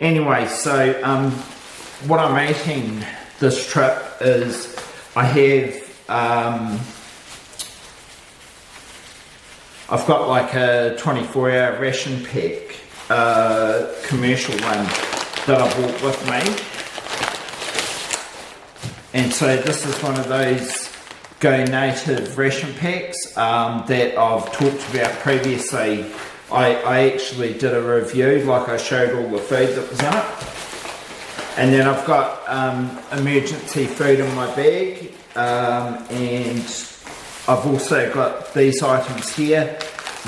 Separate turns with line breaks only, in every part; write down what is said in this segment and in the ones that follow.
Anyway, so what I'm eating this trip is I have I've got like a 24-hour Rationpack commercial one that I bought with me, and so this is one of those Go Native ration packs that I've talked about previously. I actually did a review, like I showed all the food that was in it, and then I've got emergency food in my bag, and I've also got these items here,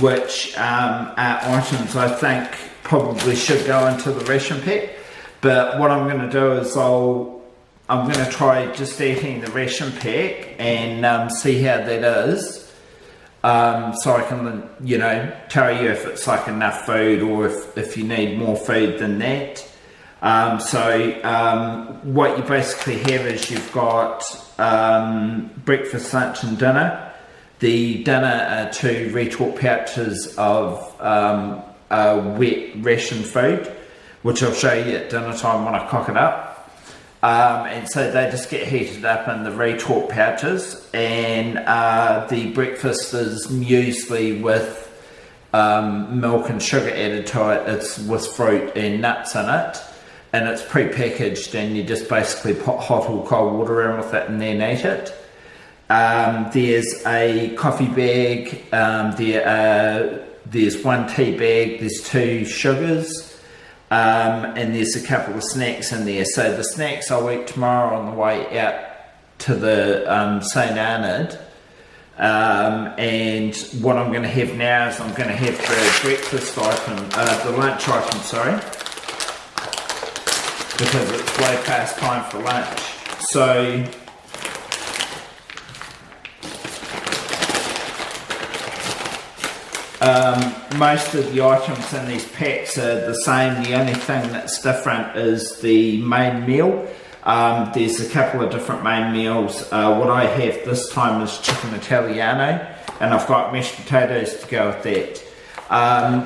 which are items I think probably should go into the ration pack. But what I'm going to do is I'm going to try just eating the ration pack and see how that is, so I can, you know, tell you if it's like enough food or if you need more food than that. What you basically have is you've got breakfast, lunch and dinner. The dinner are 2 retort pouches of wet ration food, which I'll show you at dinner time when I cock it up. And so they just get heated up in the retort pouches, and the breakfast is usually with milk and sugar added to it. It's with fruit and nuts in it, and it's pre-packaged, and you just basically put hot or cold water in with it and then eat it. There's a coffee bag, there's 1 tea bag, there's 2 sugars, and there's a couple of snacks in there. So the snacks I'll eat tomorrow on the way out to the St. Arnaud. And what I'm going to have now is I'm going to have the breakfast item, the lunch item, sorry, because it's way past time for lunch. So most of the items in these packs are the same. The only thing that's different is the main meal. There's a couple of different main meals. What I have this time is chicken Italiano, and I've got mashed potatoes to go with that.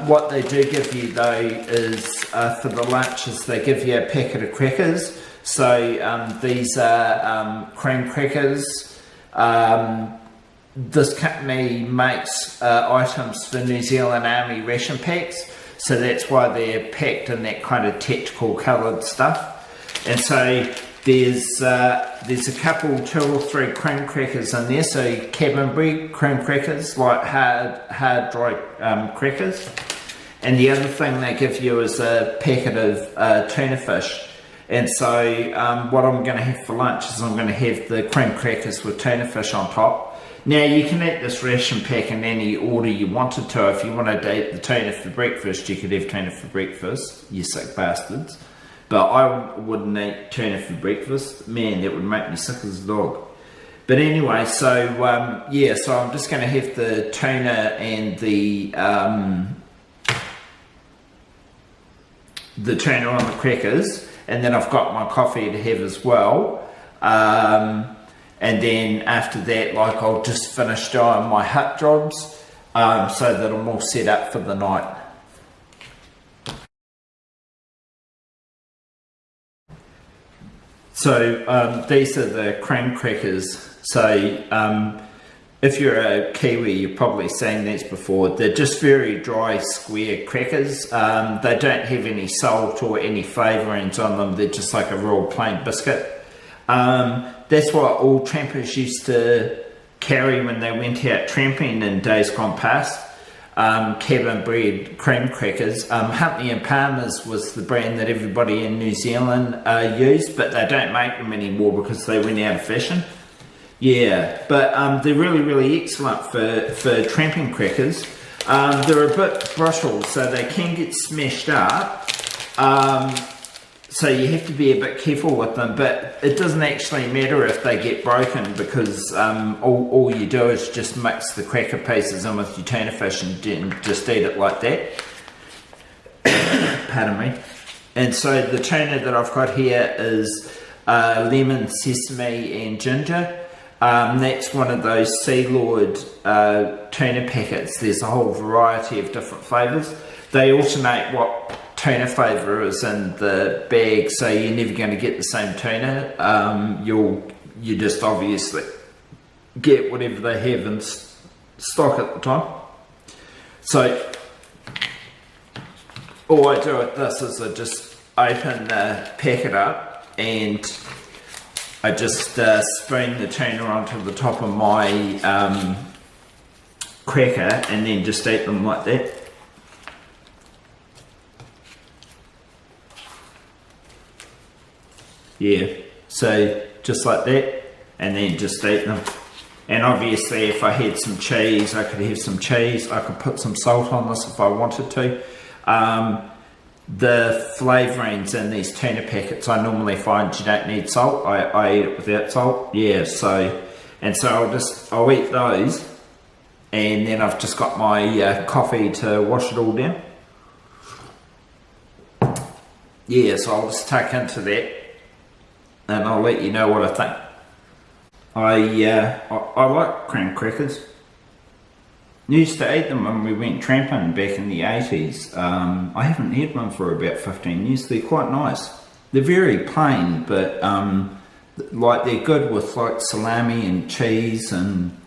What they do give you though is, for the lunches, they give you a packet of crackers. So these are cream crackers. This company makes items for New Zealand Army ration packs, so that's why they're packed in that kind of tactical coloured stuff. And so there's a couple, 2 or 3 cream crackers in there, so cabin bread cream crackers, like hard dry crackers. And the other thing they give you is a packet of tuna fish. And so what I'm going to have for lunch is I'm going to have the cream crackers with tuna fish on top. Now you can eat this ration pack in any order you wanted to. If you wanted to eat the tuna for breakfast, you could have tuna for breakfast, you sick bastards. But I wouldn't eat tuna for breakfast. Man, that would make me sick as a dog. But anyway, so yeah, so I'm just going to have the tuna and the tuna on the crackers, and then I've got my coffee to have as well. And then after that, like, I'll just finish doing my hut jobs, so that I'm all set up for the night. So these are the cream crackers. So if you're a Kiwi, you've probably seen these before. They're just very dry, square crackers. They don't have any salt or any flavourings on them. They're just like a real plain biscuit. That's what all trampers used to carry when they went out tramping in days gone past. Cabin bread cream crackers. Huntley and Palmer's was the brand that everybody in New Zealand used, but they don't make them anymore because they went out of fashion. Yeah, but they're really, really excellent for tramping crackers. They're a bit brittle, so they can get smashed up. So you have to be a bit careful with them, but it doesn't actually matter if they get broken, because all you do is just mix the cracker pieces in with your tuna fish and just eat it like that. Pardon me. And so the tuna that I've got here is lemon, sesame and ginger. That's one of those Sea Lord tuna packets. There's a whole variety of different flavours. They alternate what tuna flavour is in the bag, so you're never going to get the same tuna. You just obviously get whatever they have in stock at the time. So all I do with this is I just open the packet up and I just spoon the tuna onto the top of my cracker and then just eat them like that. Yeah, so just like that, and then just eat them. And obviously if I had some cheese, I could have some cheese. I could put some salt on this if I wanted to. The flavourings in these tuna packets, I normally find you don't need salt. I eat it without salt. Yeah, so I'll eat those, and then I've just got my coffee to wash it all down. Yeah, so I'll just tuck into that, and I'll let you know what I think. I like cram crackers. Used to eat them when we went tramping back in the 80s. I haven't had one for about 15 years. They're quite nice. They're very plain, but like they're good with like salami and cheese and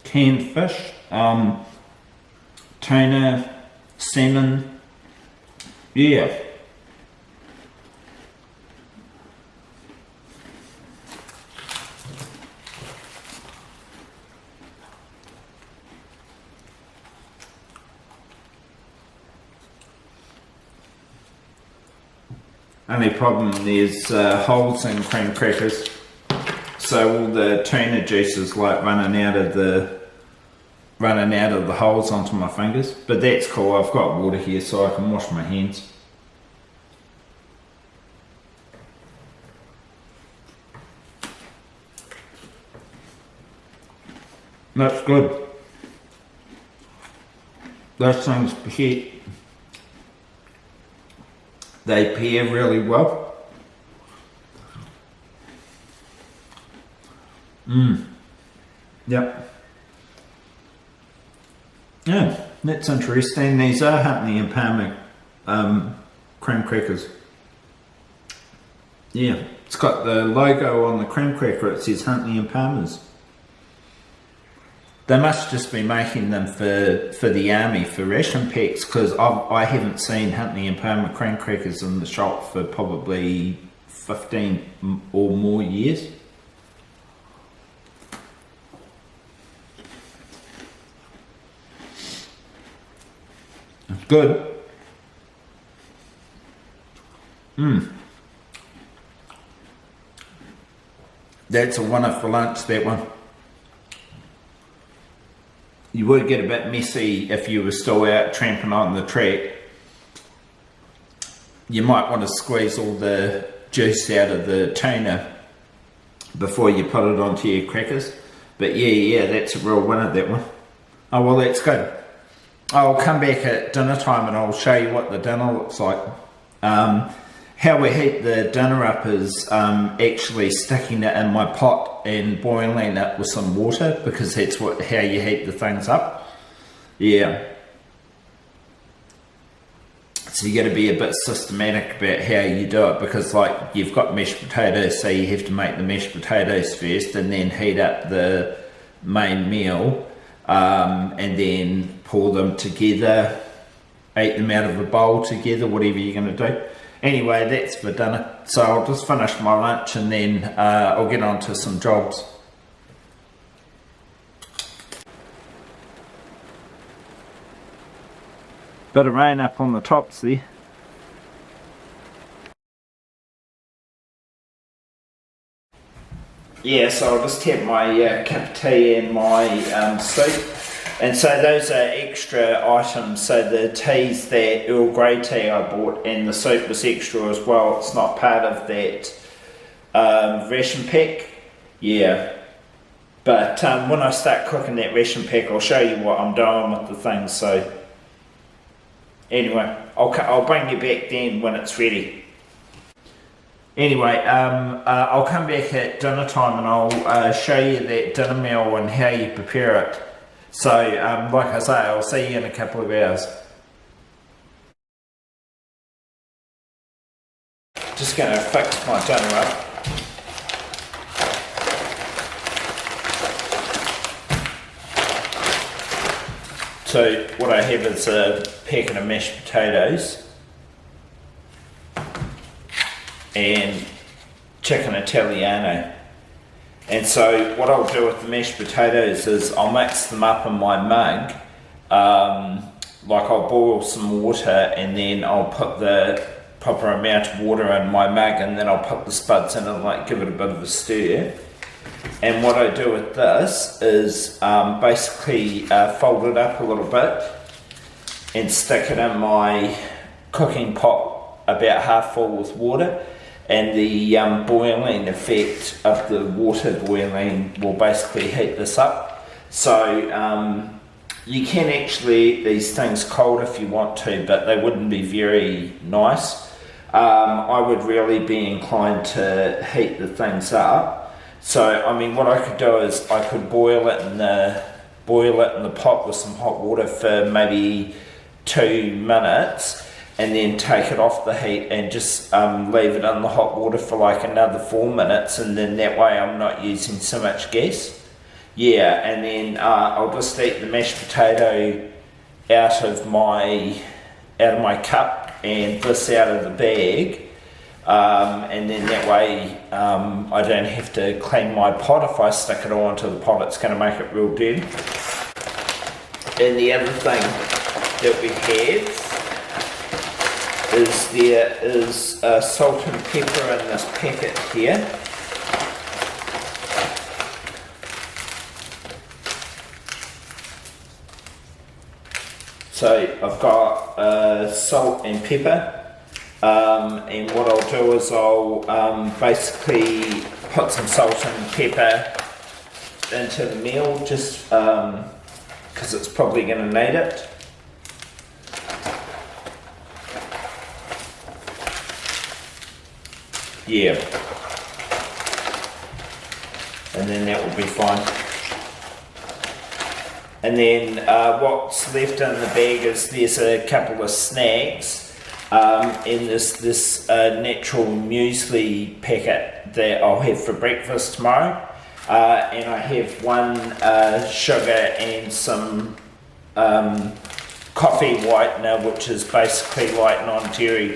canned fish, tuna, salmon. Yeah. Only problem, there's holes in cream crackers, so all the tuna juice is like running out of the holes onto my fingers. But that's cool, I've got water here so I can wash my hands. That's good. Those things pair. They pair really well. Yep. Yeah, that's interesting. These are Huntley and Palmer cream crackers. Yeah, it's got the logo on the cream cracker. It says Huntley and Palmer's. They must just be making them for the army, for ration packs, because I haven't seen Huntley and Palmer cream crackers in the shop for probably 15 or more years. Good. That's a winner for lunch, that one. You would get a bit messy if you were still out tramping on the track. You might want to squeeze all the juice out of the tuna before you put it onto your crackers. But yeah, that's a real winner, that one. Oh well, that's good. I'll come back at dinner time and I'll show you what the dinner looks like. How we heat the dinner up is actually sticking it in my pot and boiling it with some water, because that's how you heat the things up. Yeah. So you got to be a bit systematic about how you do it, because like you've got mashed potatoes, so you have to make the mashed potatoes first and then heat up the main meal, and then pour them together, eat them out of a bowl together, whatever you're going to do. Anyway, that's for dinner. So I'll just finish my lunch and then I'll get on to some jobs. Bit of rain up on the tops there. Yeah, so I'll just have my cup of tea and my soup. And so those are extra items. So the tea's that Earl Grey tea I bought, and the soup was extra as well. It's not part of that ration pack. Yeah. But when I start cooking that ration pack, I'll show you what I'm doing with the things. So anyway, I'll bring you back then when it's ready. Anyway, I'll come back at dinner time and I'll show you that dinner meal and how you prepare it. So like I say, I'll see you in a couple of hours. Just going to fix my dinner up. So what I have is a packet of mashed potatoes and chicken Italiano. And so what I'll do with the mashed potatoes is I'll mix them up in my mug. Like I'll boil some water and then I'll put the proper amount of water in my mug, and then I'll put the spuds in and like give it a bit of a stir. And what I do with this is basically fold it up a little bit and stick it in my cooking pot about half full with water, and the boiling effect of the water boiling will basically heat this up. So you can actually eat these things cold if you want to, but they wouldn't be very nice. I would really be inclined to heat the things up. So I mean, what I could do is I could boil it in the pot with some hot water for maybe 2 minutes, and then take it off the heat and just leave it in the hot water for like another 4 minutes, and then that way I'm not using so much gas. Yeah, and then I'll just eat the mashed potato out of my cup and this out of the bag, and then that way I don't have to clean my pot. If I stick it all into the pot, it's going to make it real dirty. And the other thing that we have is there is salt and pepper in this packet here. So I've got salt and pepper, and what I'll do is I'll basically put some salt and pepper into the meal, just because it's probably going to need it. Yeah, and then that will be fine. And then what's left in the bag is there's a couple of snacks, and this natural muesli packet that I'll have for breakfast tomorrow, and I have one sugar and some coffee whitener, which is basically like non-dairy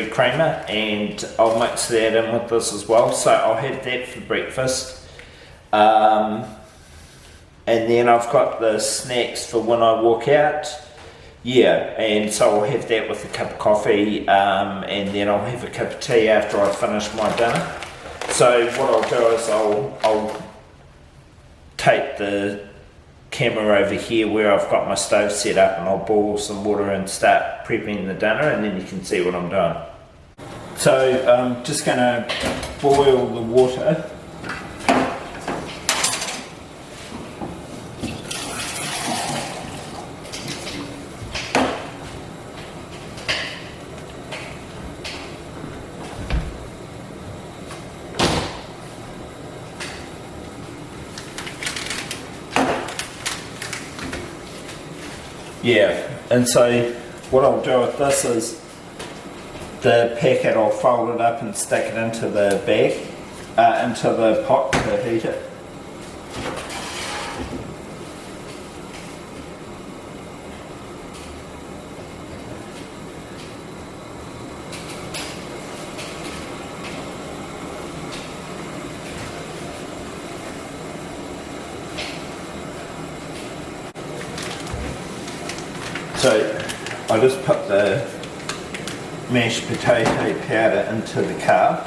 creamer, and I'll mix that in with this as well. So I'll have that for breakfast. And then I've got the snacks for when I walk out. Yeah, and so I'll have that with a cup of coffee, and then I'll have a cup of tea after I finish my dinner. So what I'll do is I'll take the camera over here where I've got my stove set up, and I'll boil some water and start prepping the dinner, and then you can see what I'm doing. So I'm just going to boil the water. Yeah, and so what I'll do with this is the packet, I'll fold it up and stick it into the bag, into the pot to heat it. So I just put the mashed potato powder into the cup.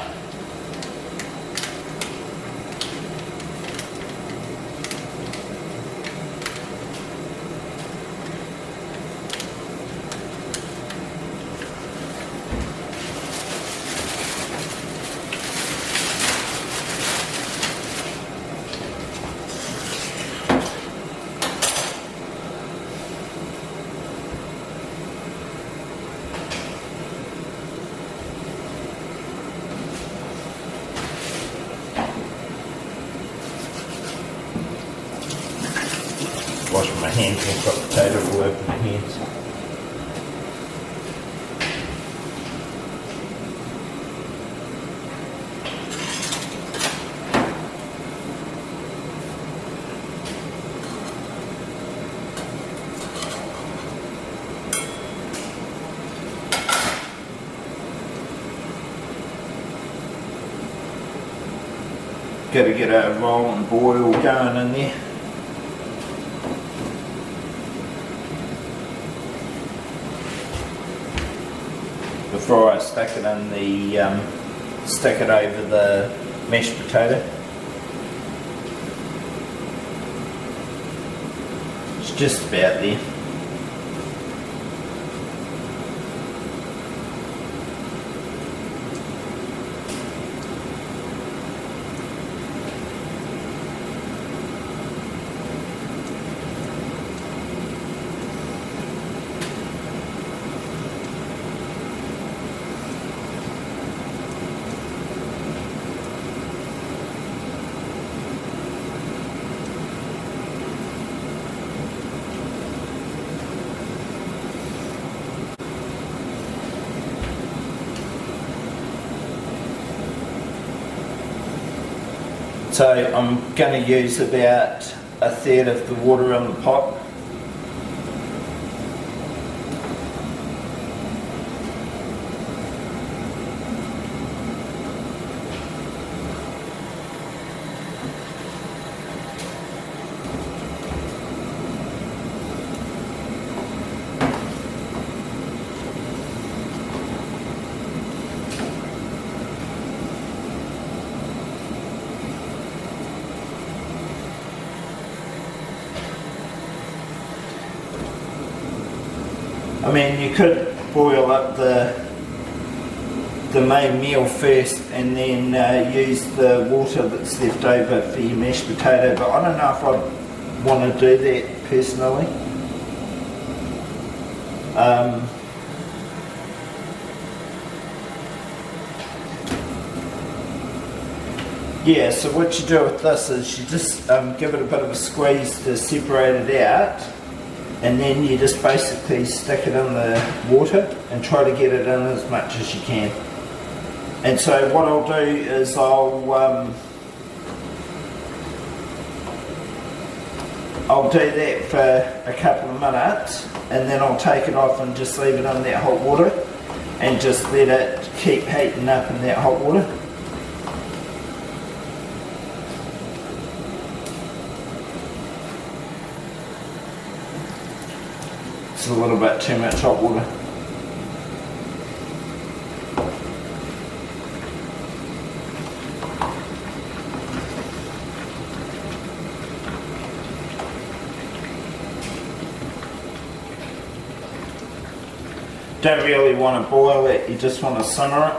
hands and got potato all over my hands. Got to get a roll and boil going in there. Before I stick it in the stick it over the mashed potato. It's just about there. So I'm going to use about a third of the water in the pot. I mean, you could boil up the main meal first and then use the water that's left over for your mashed potato, but I don't know if I'd want to do that personally. Yeah, so what you do with this is you just give it a bit of a squeeze to separate it out. And then you just basically stick it in the water and try to get it in as much as you can. And so what I'll do is I'll do that for a couple of minutes, and then I'll take it off and just leave it in that hot water and just let it keep heating up in that hot water. A little bit too much hot water. Don't really want to boil it, you just want to simmer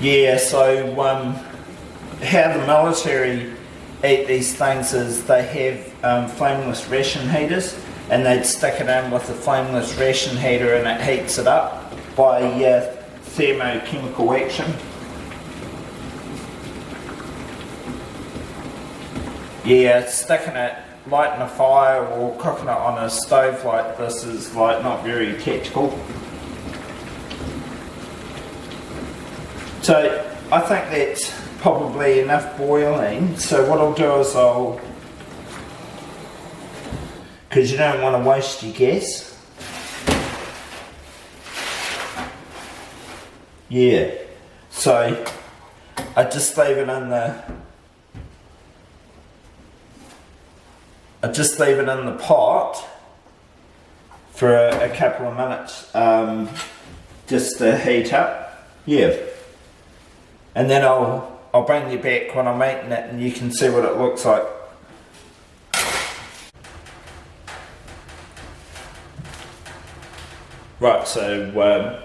it. Yeah, so how the military eat these things is they have flameless ration heaters, and they'd stick it in with a flameless ration heater and it heats it up by thermochemical action. Yeah, sticking it, lighting a fire or cooking it on a stove like this is like not very tactical. So I think that's probably enough boiling. So what I'll do is because you don't want to waste your gas. Yeah, so I just leave it in the pot for a couple of minutes, just to heat up. Yeah, and then I'll bring you back when I'm eating it and you can see what it looks like. Right, so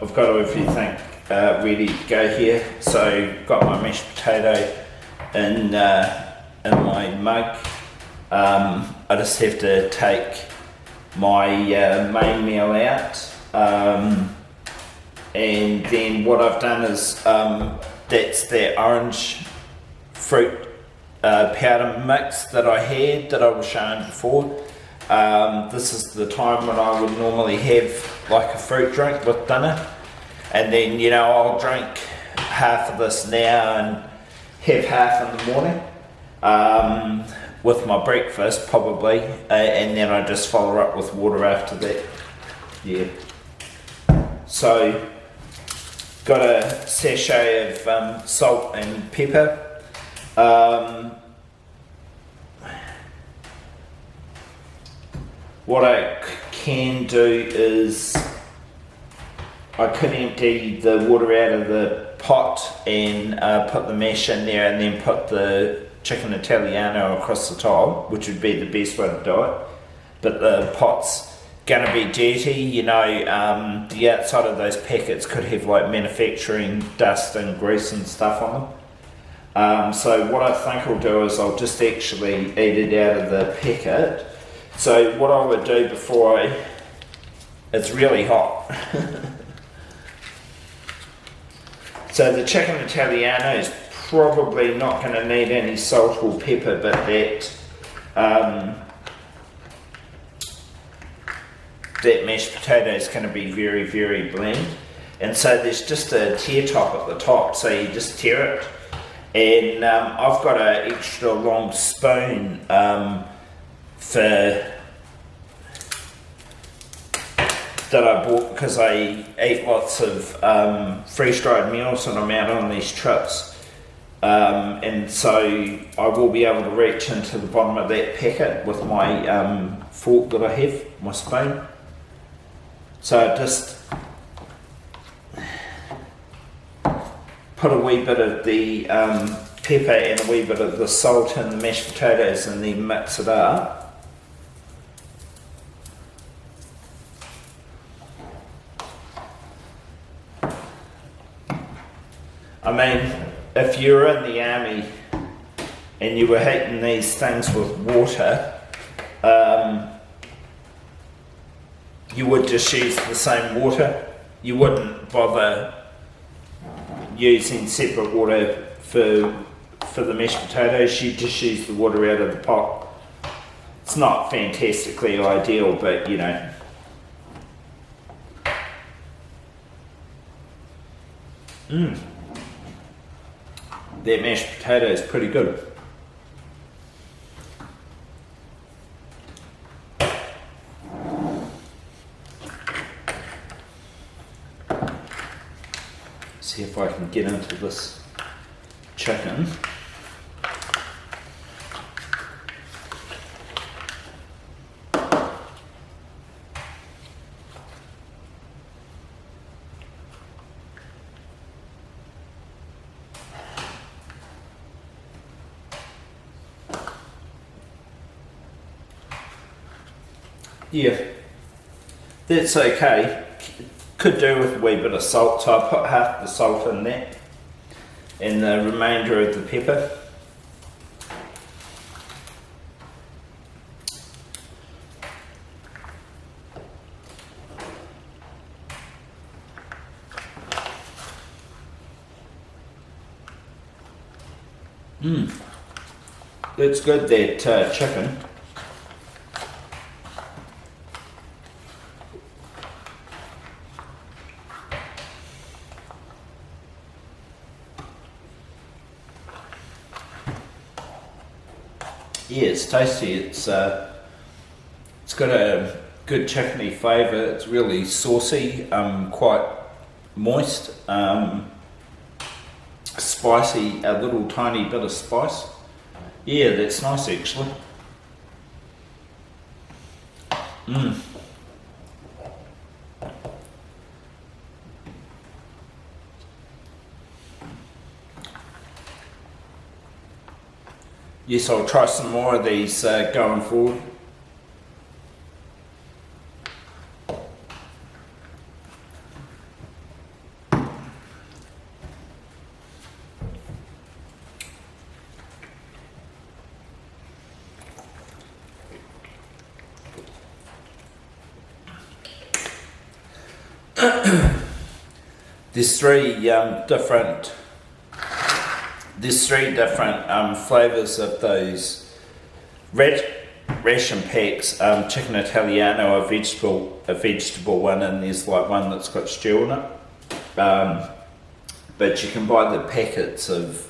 I've got everything ready to go here. So got my mashed potato in my mug. I just have to take my main meal out, and then what I've done is that's the orange fruit powder mix that I had that I was showing before. This is the time when I would normally have like a fruit drink with dinner, and then I'll drink half of this now and have half in the morning with my breakfast probably, and then I just follow up with water after that. Yeah. So got a sachet of salt and pepper. What I can do is I could empty the water out of the pot and put the mash in there, and then put the chicken Italiano across the top, which would be the best way to do it. But the pot's gonna be dirty, the outside of those packets could have like manufacturing dust and grease and stuff on them. So what I think I'll do is I'll just actually eat it out of the packet. So what I would do before it's really hot. So the chicken Italiano is probably not going to need any salt or pepper, but that mashed potato is going to be very, very bland. And so there's just a tear top at the top, so you just tear it. And I've got an extra long spoon that I bought because I eat lots of freeze-dried meals when I'm out on these trips. And so I will be able to reach into the bottom of that packet with my fork that I have, my spoon. So I just put a wee bit of the pepper and a wee bit of the salt in the mashed potatoes, and then mix it up. I mean, if you were in the army and you were heating these things with water, you would just use the same water. You wouldn't bother using separate water for the mashed potatoes. You just use the water out of the pot. It's not fantastically ideal, but that mashed potato is pretty good. See if I can get into this chicken. Yeah, that's okay. Could do with a wee bit of salt, so I put half the salt in there and the remainder of the pepper. That's good, that chicken. Yeah, it's tasty. It's got a good chickeny flavour. It's really saucy, quite moist, spicy, a little tiny bit of spice. Yeah, that's nice actually. Yes, I'll try some more of these going forward. There's three different there's 3 different flavours of those ration packs. Chicken Italiano, a vegetable one, and there's like one that's got stew in it. But you can buy the packets of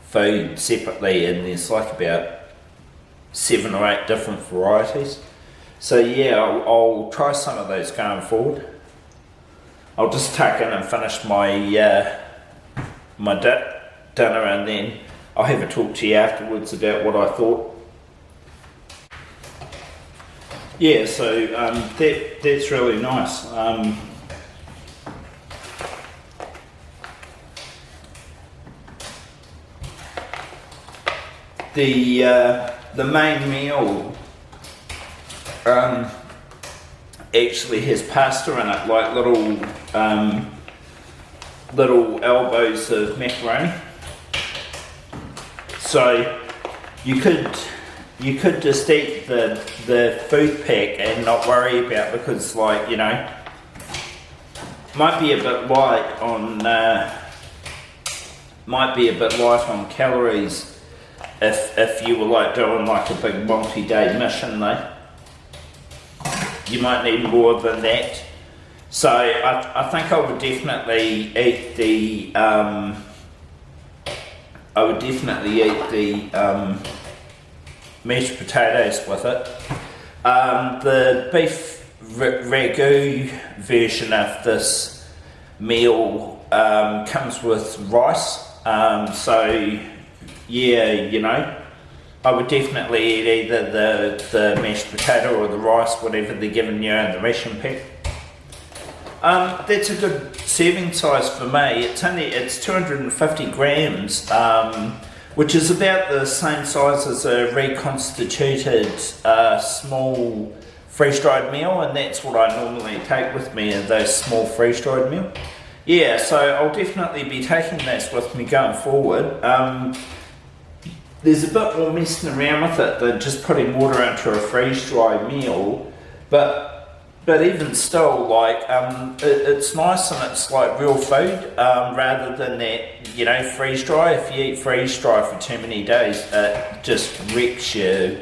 food separately, and there's like about 7 or 8 different varieties. So yeah, I'll try some of those going forward. I'll just tuck in and finish my dinner, and then I'll have a talk to you afterwards about what I thought. Yeah, so that's really nice. The main meal actually has pasta in it, like little elbows of macaroni. So you could just eat the food pack and not worry about, because like, you know, might be a bit light on calories if you were like doing like a big multi-day mission though. You might need more than that. So I think I would definitely eat the mashed potatoes with it. The beef ragu version of this meal comes with rice. So yeah, you know, I would definitely eat either the mashed potato or the rice, whatever they're giving you in the ration pack. That's a good serving size for me. It's 250 grams, which is about the same size as a reconstituted small freeze-dried meal, and that's what I normally take with me, are those small freeze-dried meal. Yeah, so I'll definitely be taking this with me going forward. There's a bit more messing around with it than just putting water into a freeze-dry meal, but even still, like, it's nice and it's like real food, rather than that, you know, freeze-dry. If you eat freeze-dry for too many days, it just wrecks your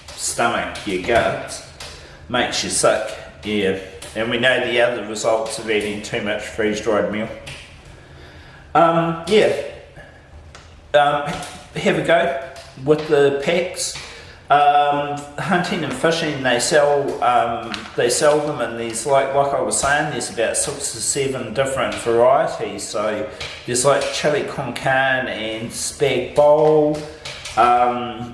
stomach, your guts, makes you sick, yeah. And we know the other results of eating too much freeze-dried meal. Have a go with the packs. Hunting and fishing, they sell them, and there's like I was saying, there's about 6 or 7 different varieties. So there's like chili con carne and spag bowl,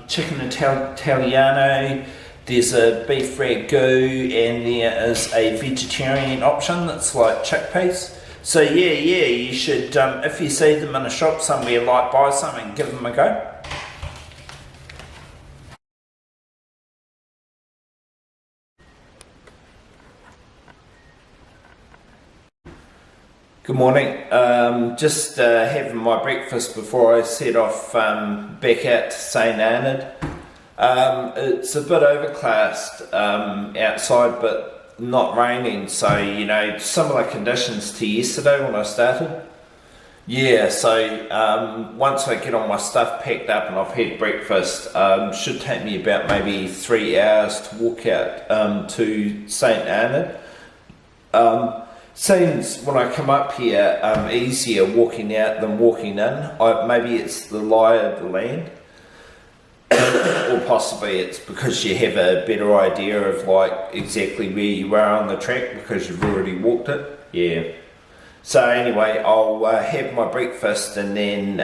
chicken Italiano. There's a beef ragu, and there is a vegetarian option that's like chickpeas. So yeah, you should, if you see them in a shop somewhere, like buy some and give them a go. Good morning. Just having my breakfast before I set off back out to St. Arnaud. It's a bit overcast outside, but not raining, so you know, similar conditions to yesterday when I started. Yeah, so once I get all my stuff packed up and I've had breakfast, should take me about maybe 3 hours to walk out to St. Arnaud. Seems when I come up here easier walking out than walking in. Maybe it's the lie of the land. Or possibly it's because you have a better idea of like exactly where you are on the track because you've already walked it. Yeah. So anyway, I'll have my breakfast and then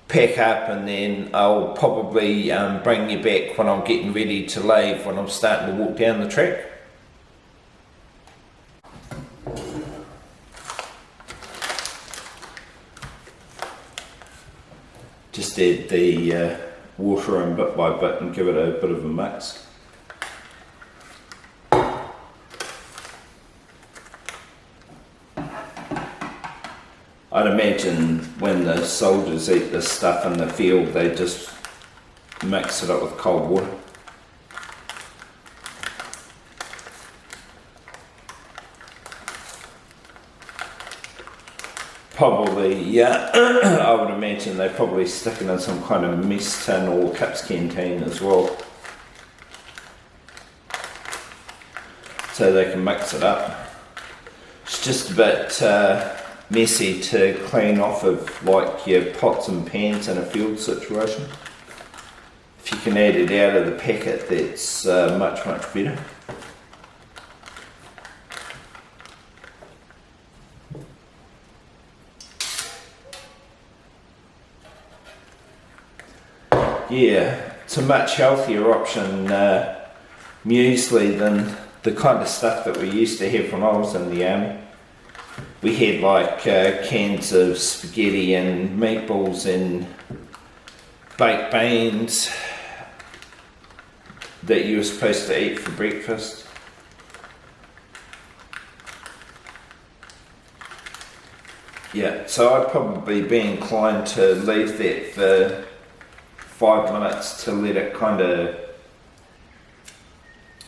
pack up, and then I'll probably bring you back when I'm getting ready to leave, when I'm starting to walk down the track. Just add the water in bit by bit and give it a bit of a mix. I'd imagine when the soldiers eat this stuff in the field, they just mix it up with cold water. Probably, yeah. I would imagine they probably stick it in some kind of mess tin or Kips canteen as well, so they can mix it up. It's just a bit messy to clean off of like your pots and pans in a field situation. If you can add it out of the packet, that's much better. Yeah, it's a much healthier option, muesli, than the kind of stuff that we used to have when I was in the army. We had like cans of spaghetti and meatballs and baked beans that you were supposed to eat for breakfast. Yeah, so I'd probably be inclined to leave that for 5 minutes to let it kind of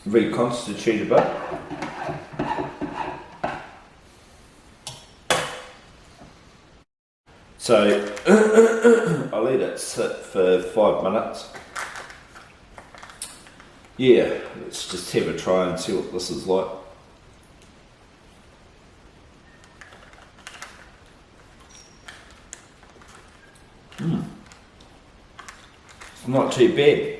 reconstitute a bit. So I'll let it sit for 5 minutes. Yeah, let's just have a try and see what this is like. It's not too bad.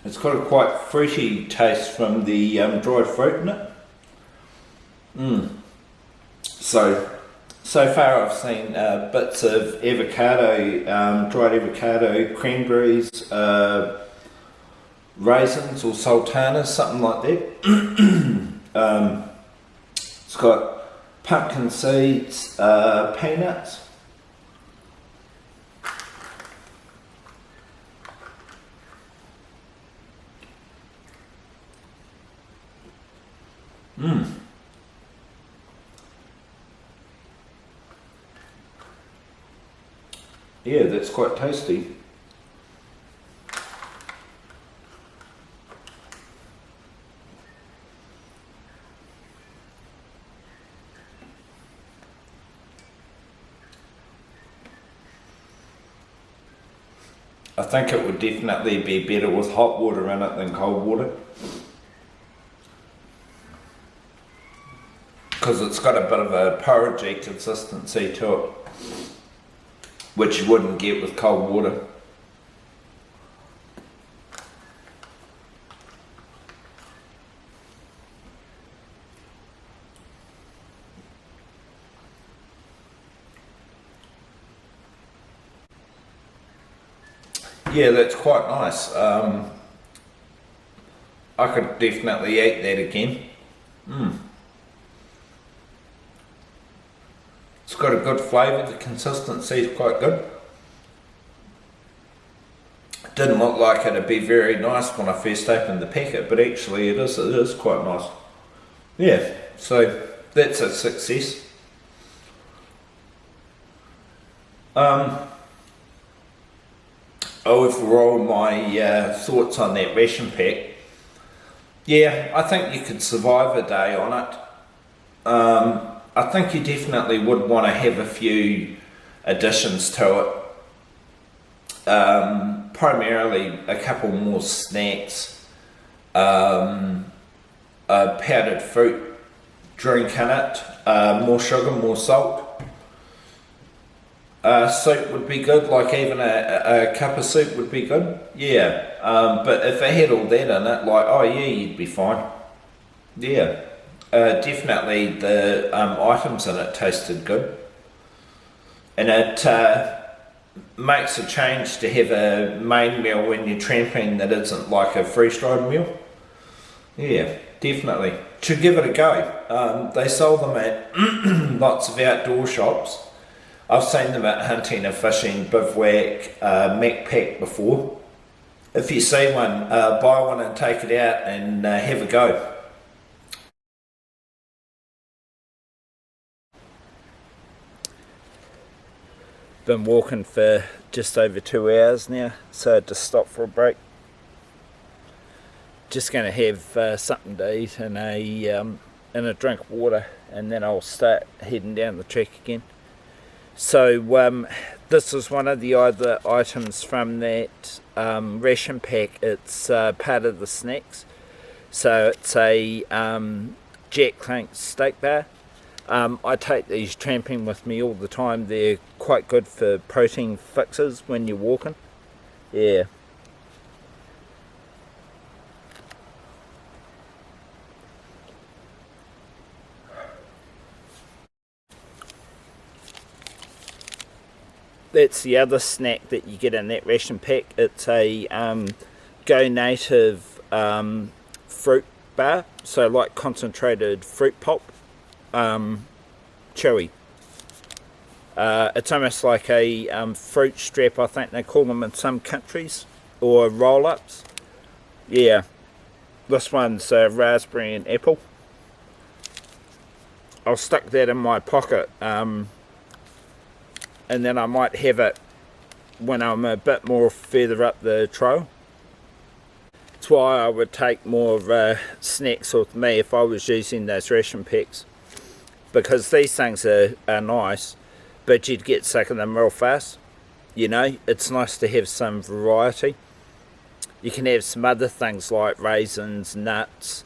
It's got a quite fruity taste from the dried fruit in it. So far I've seen bits of avocado, dried avocado, cranberries, raisins or sultanas, something like that. It's got pumpkin seeds, peanuts. Yeah, that's quite tasty. I think it would definitely be better with hot water in it than cold water, because it's got a bit of a porridgey consistency to it, which you wouldn't get with cold water. Yeah, that's quite nice. I could definitely eat that again. It's got a good flavour, the consistency is quite good. It didn't look like it'd be very nice when I first opened the packet, but actually it is quite nice. Yeah, so that's a success. Overall, my thoughts on that ration pack. Yeah, I think you could survive a day on it. I think you definitely would want to have a few additions to it. Primarily a couple more snacks, a powdered fruit drink in it, more sugar, more salt. Soup would be good, like even a cup of soup would be good. Yeah, but if it had all that in it, like, oh yeah, you'd be fine. Yeah, definitely the items in it tasted good. And it makes a change to have a main meal when you're tramping that isn't like a freeze-dried meal. Yeah, definitely. Should give it a go. They sell them at lots of outdoor shops. I've seen them at hunting and fishing, bivouac, Macpac before. If you see one, buy one and take it out and have a go. Been walking for just over 2 hours now, so I had to stop for a break. just going to have something to eat and a drink of water, and then I'll start heading down the track again. So this is one of the other items from that ration pack. It's part of the snacks. So it's a Jack Clank steak bar. I take these tramping with me all the time. They're quite good for protein fixes when you're walking. Yeah. That's the other snack that you get in that ration pack. It's a Go Native fruit bar, so like concentrated fruit pulp, chewy. It's almost like a fruit strap, I think they call them in some countries, or roll-ups. Yeah, this one's raspberry and apple. I'll stick that in my pocket, and then I might have it when I'm a bit more further up the trail. That's why I would take more snacks with me if I was using those ration packs, because these things are nice, but you'd get sick of them real fast. You know, it's nice to have some variety. You can have some other things like raisins, nuts,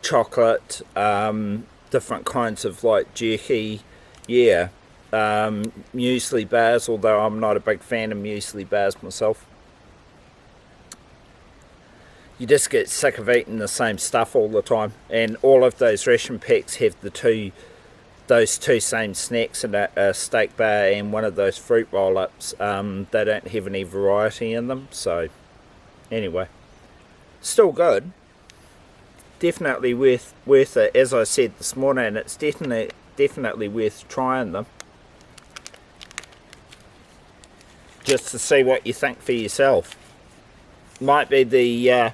chocolate, different kinds of like jerky, yeah. Muesli bars, although I'm not a big fan of muesli bars myself. You just get sick of eating the same stuff all the time, and all of those ration packs have those two same snacks in a steak bar and one of those fruit roll-ups. They don't have any variety in them, so anyway, still good. Definitely worth it. As I said this morning, it's definitely worth trying them, just to see what you think for yourself. Might be the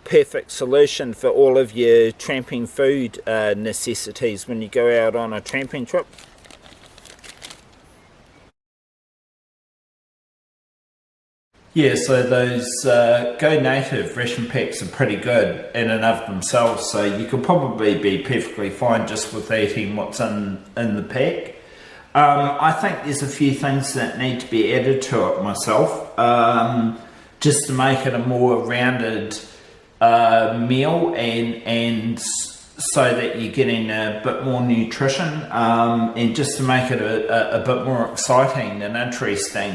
perfect solution for all of your tramping food necessities when you go out on a tramping trip. Yeah, so those Go Native ration packs are pretty good in and of themselves, so you could probably be perfectly fine just with eating what's in the pack. I think there's a few things that need to be added to it myself, just to make it a more rounded meal, and so that you're getting a bit more nutrition, and just to make it a bit more exciting and interesting.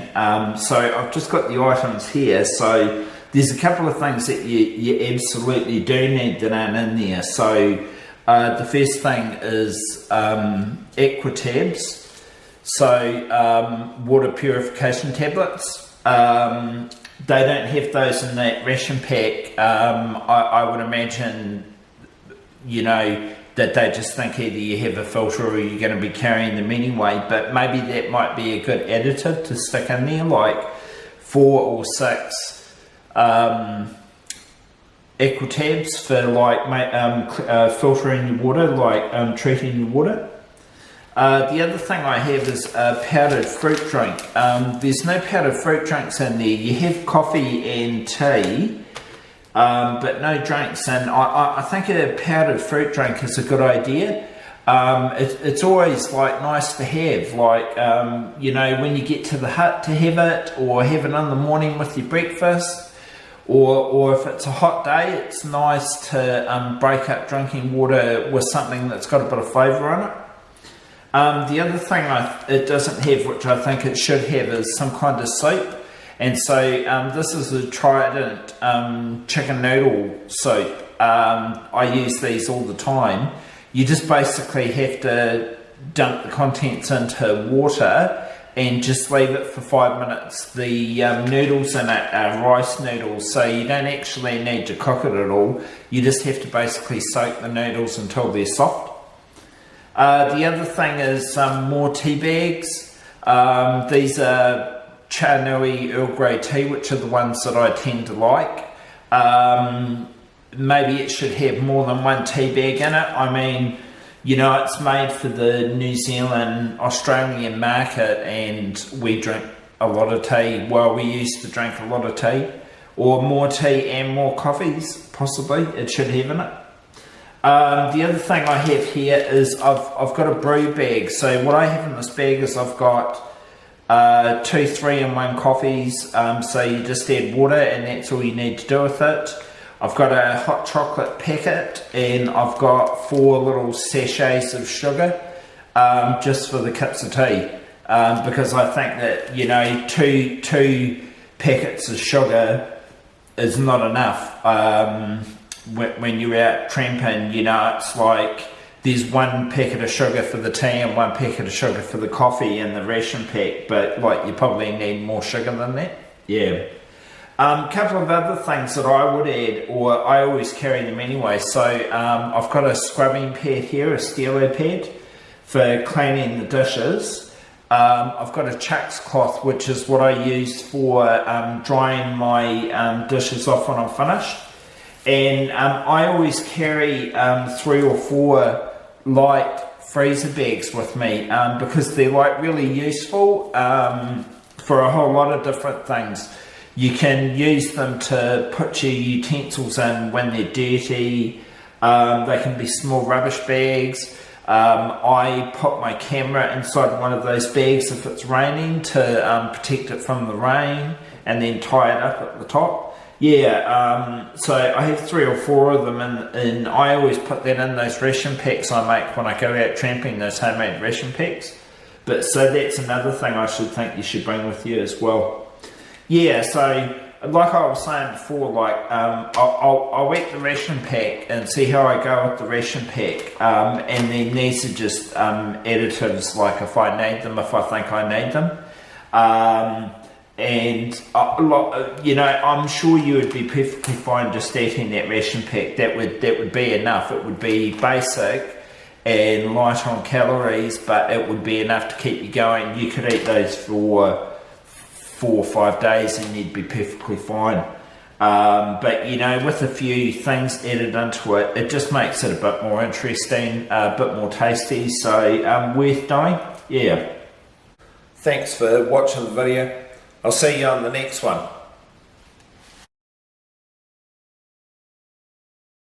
So I've just got the items here. So there's a couple of things that you absolutely do need that aren't in there. So the first thing is Equitabs. So water purification tablets. They don't have those in that ration pack. I would imagine, you know, that they just think either you have a filter or you're going to be carrying them anyway, but maybe that might be a good additive to stick in there, like 4 or 6 Equitabs for like filtering your water, like treating your water. The other thing I have is a powdered fruit drink. There's no powdered fruit drinks in there. You have coffee and tea, but no drinks. And I think a powdered fruit drink is a good idea. It's always like nice to have, like you know, when you get to the hut to have it, or have it in the morning with your breakfast, or if it's a hot day, it's nice to break up drinking water with something that's got a bit of flavour in it. The other thing it doesn't have, which I think it should have, is some kind of soup. And so this is a Trident chicken noodle soup. I use these all the time. You just basically have to dump the contents into water and just leave it for 5 minutes. The noodles in it are rice noodles, so you don't actually need to cook it at all. You just have to basically soak the noodles until they're soft. The other thing is more tea bags. These are Cha Nui Earl Grey tea, which are the ones that I tend to like. Maybe it should have more than one tea bag in it. I mean, you know, it's made for the New Zealand, Australian market, and we drink a lot of tea. Well, we used to drink a lot of tea. or more tea and more coffees, possibly, it should have in it. The other thing I have here is I've got a brew bag. So what I have in this bag is I've got 2 3-in-1 coffees, so you just add water and that's all you need to do with it. I've got a hot chocolate packet and I've got 4 little sachets of sugar, just for the cups of tea, because I think that, you know, two packets of sugar is not enough. When you're out tramping, you know, it's like there's 1 packet of sugar for the tea and 1 packet of sugar for the coffee in the ration pack, but like you probably need more sugar than that. Yeah. Couple of other things that I would add, or I always carry them anyway. So I've got a scrubbing pad here, a stilo pad for cleaning the dishes. I've got a Chuck's cloth, which is what I use for drying my dishes off when I'm finished. And I always carry 3 or 4 light freezer bags with me, because they're like really useful for a whole lot of different things. You can use them to put your utensils in when they're dirty. They can be small rubbish bags. I put my camera inside one of those bags if it's raining to protect it from the rain, and then tie it up at the top. Yeah, so I have 3 or 4 of them, and I always put that in those ration packs I make when I go out tramping, those homemade ration packs. But so that's another thing I should think you should bring with you as well. Yeah, so like I was saying before, like I'll whack the ration pack and see how I go with the ration pack, and then these are just additives, like if I need them, if I think I need them. And you know, I'm sure you would be perfectly fine just eating that ration pack. That would be enough. It would be basic and light on calories, but it would be enough to keep you going. You could eat those for 4 or 5 days and you'd be perfectly fine. But you know, with a few things added into it, it just makes it a bit more interesting, a bit more tasty. So worth doing. Yeah. Thanks for watching the video. I'll see you on the next one.